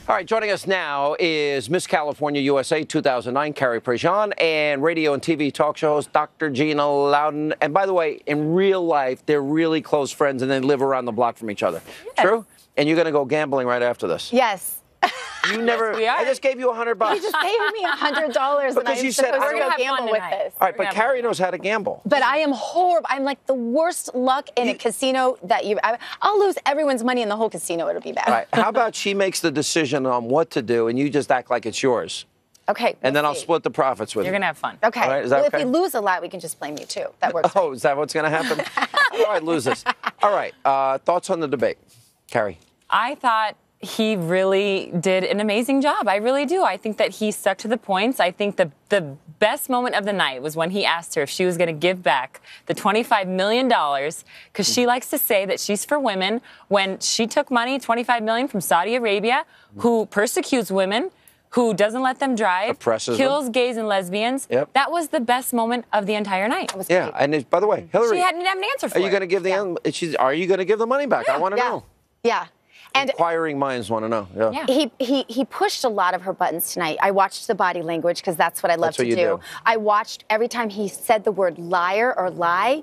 All right, joining us now is Miss California USA 2009, Carrie Prejean, and radio and TV talk show host Dr. Gina Loudon. And by the way, in real life, they're really close friends and they live around the block from each other. Yes. True? And you're going to go gambling right after this. Yes. You never. I just gave you $100. You just gave me $100, and I'm supposed to go gamble with this. All right, but Carrie knows how to gamble. But I am horrible. I'm like the worst luck in a casino that I'll lose everyone's money in the whole casino. It'll be bad. All right. How about she makes the decision on what to do, and you just act like it's yours? Okay. And then I'll split the profits with you. You're gonna have fun. Okay. All right, is that well, okay? if we lose a lot, we can just blame you too. That works. Oh, is that what's gonna happen? All right, losers. All right. Thoughts on the debate, Carrie? I thought he really did an amazing job. I really do. I think that he stuck to the points. I think the best moment of the night was when he asked her if she was going to give back the $25 million, because she likes to say that she's for women. When she took money, $25 million from Saudi Arabia, who persecutes women, who doesn't let them drive, oppresses kills them. Gays and lesbians. Yep. That was the best moment of the entire night. Yeah, and by the way, Hillary, she hadn't had an answer for are you going to give the Are you going to give the money back? I want to know. Yeah. And inquiring minds want to know. Yeah. He pushed a lot of her buttons tonight. I watched the body language because that's what I love to do. I watched every time he said the word liar or lie.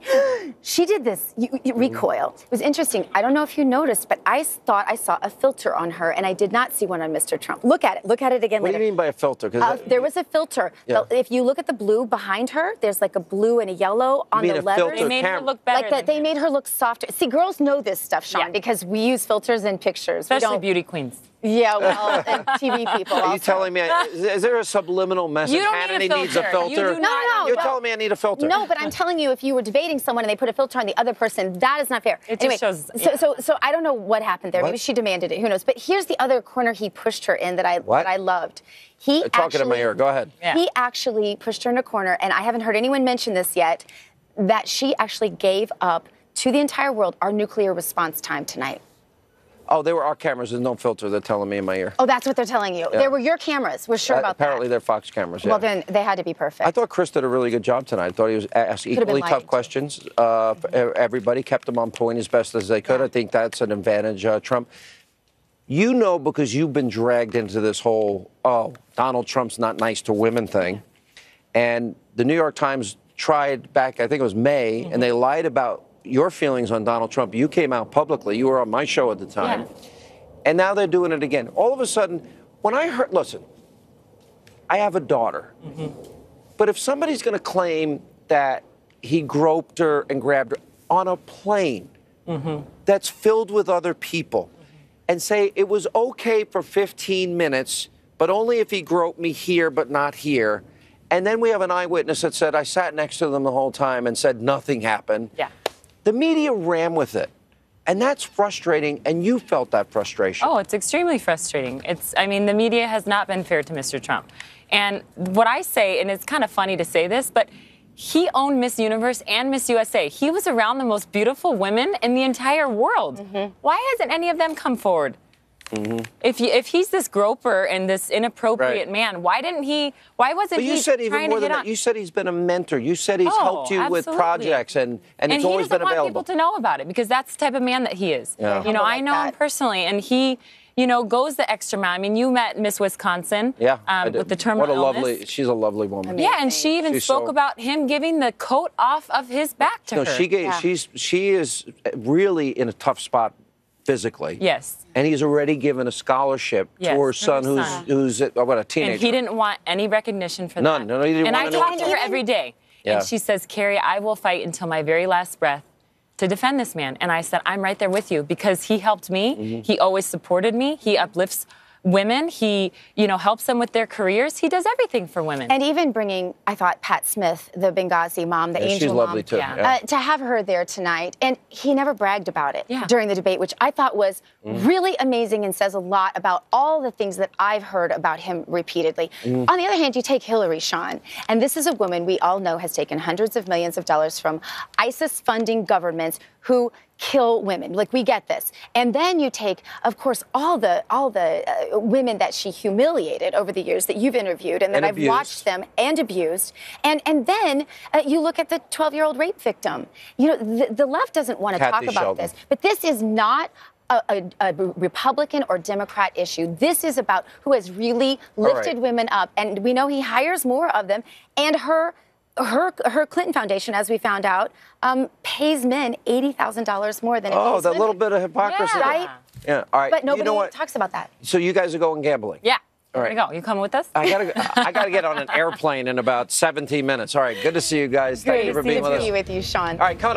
She did this recoil. It was interesting. I don't know if you noticed, but I thought I saw a filter on her, and I did not see one on Mr. Trump. Look at it. Look at it again later. What do you mean by a filter? There was a filter. Yeah. If you look at the blue behind her, there's like a blue and a yellow on the letters. They made her look better. Like that. They made her look softer. See, girls know this stuff, Sean, because we use filters in pictures. Especially beauty queens. Yeah, well, and TV people also. Are you telling me, is there a subliminal message? You don't Hannity need a needs a filter. filter? You do not. No. You're telling me I need a filter. No, but I'm telling you, if you were debating someone and they put a filter on the other person, that is not fair. It anyway, just shows. So I don't know what happened there. What? Maybe she demanded it. Who knows? But here's the other corner he pushed her in that I loved. Talking to my ear. Go ahead. Yeah. He actually pushed her in a corner, and I haven't heard anyone mention this yet, that she actually gave up to the entire world our nuclear response time tonight. Oh, they were our cameras. There's no filter. They're telling me in my ear. Oh, that's what they're telling you. Yeah. They were your cameras. We're sure about that. Apparently, they're Fox cameras. Well, then they had to be perfect. I thought Chris did a really good job tonight. I thought he was asked equally tough questions. Everybody kept them on point as best as they could. I think that's an advantage. Trump, you know, because you've been dragged into this whole, Donald Trump's not nice to women thing. And the New York Times tried back, I think it was May, and they lied about your feelings on Donald Trump. You came out publicly. You were on my show at the time. Yeah. And now they're doing it again. All of a sudden, when I heard, listen, I have a daughter. But if somebody's going to claim that he groped her and grabbed her on a plane that's filled with other people and say it was okay for 15 minutes, but only if he groped me here but not here, and then we have an eyewitness that said I sat next to them the whole time and said nothing happened. Yeah. The media ran with it. And that's frustrating, and you felt that frustration. Oh, it's extremely frustrating. I mean, the media has not been fair to Mr. Trump. And what I say, and it's kind of funny to say this, but he owned Miss Universe and Miss USA. He was around the most beautiful women in the entire world. Why hasn't any of them come forward? If he's this groper and this inappropriate man, why wasn't he trying to get on? You said he's been a mentor. You said he's helped you with projects, and it's always been available. And he doesn't want people to know about it because that's the type of man that he is. Yeah. You know, I know him personally, and he, goes the extra mile. I mean, you met Miss Wisconsin with the terminal illness. She's a lovely woman. Amazing. Yeah, and she even spoke about him giving the coat off of his back to her. She is really in a tough spot physically. Yes. And he's already given a scholarship to her son, who's a teenager. And he didn't want any recognition for that. None. No, he didn't and want I talk to her every day. Yeah. And she says, Carrie, I will fight until my very last breath to defend this man. And I said, I'm right there with you because he helped me. He always supported me. He uplifts women. He, helps them with their careers. He does everything for women. And even bringing, I thought, Pat Smith, the Benghazi mom, the angel she's mom. lovely too. To have her there tonight. And he never bragged about it during the debate, which I thought was really amazing and says a lot about all the things that I've heard about him repeatedly. On the other hand, you take Hillary, Sean, and this is a woman we all know has taken hundreds of millions of dollars from ISIS-funding governments who kill women. Like, we get this. And then you take, of course, all the women that she humiliated over the years that you've interviewed and that I've watched them and abused. And then you look at the 12-year-old rape victim. The left doesn't want to talk about this, but this is not a Republican or Democrat issue. This is about who has really lifted women up. And we know he hires more of them. And her Clinton Foundation, as we found out, pays men $80,000 more than it pays that women. little bit of hypocrisy. Yeah. Right? Yeah, all right. But nobody you know talks about that. So you guys are going gambling? Yeah. All There right. we go. You coming with us? I gotta get on an airplane in about 17 minutes. All right, good to see you guys. Thank you for being with us. Great to be with you, Sean. All right, coming up.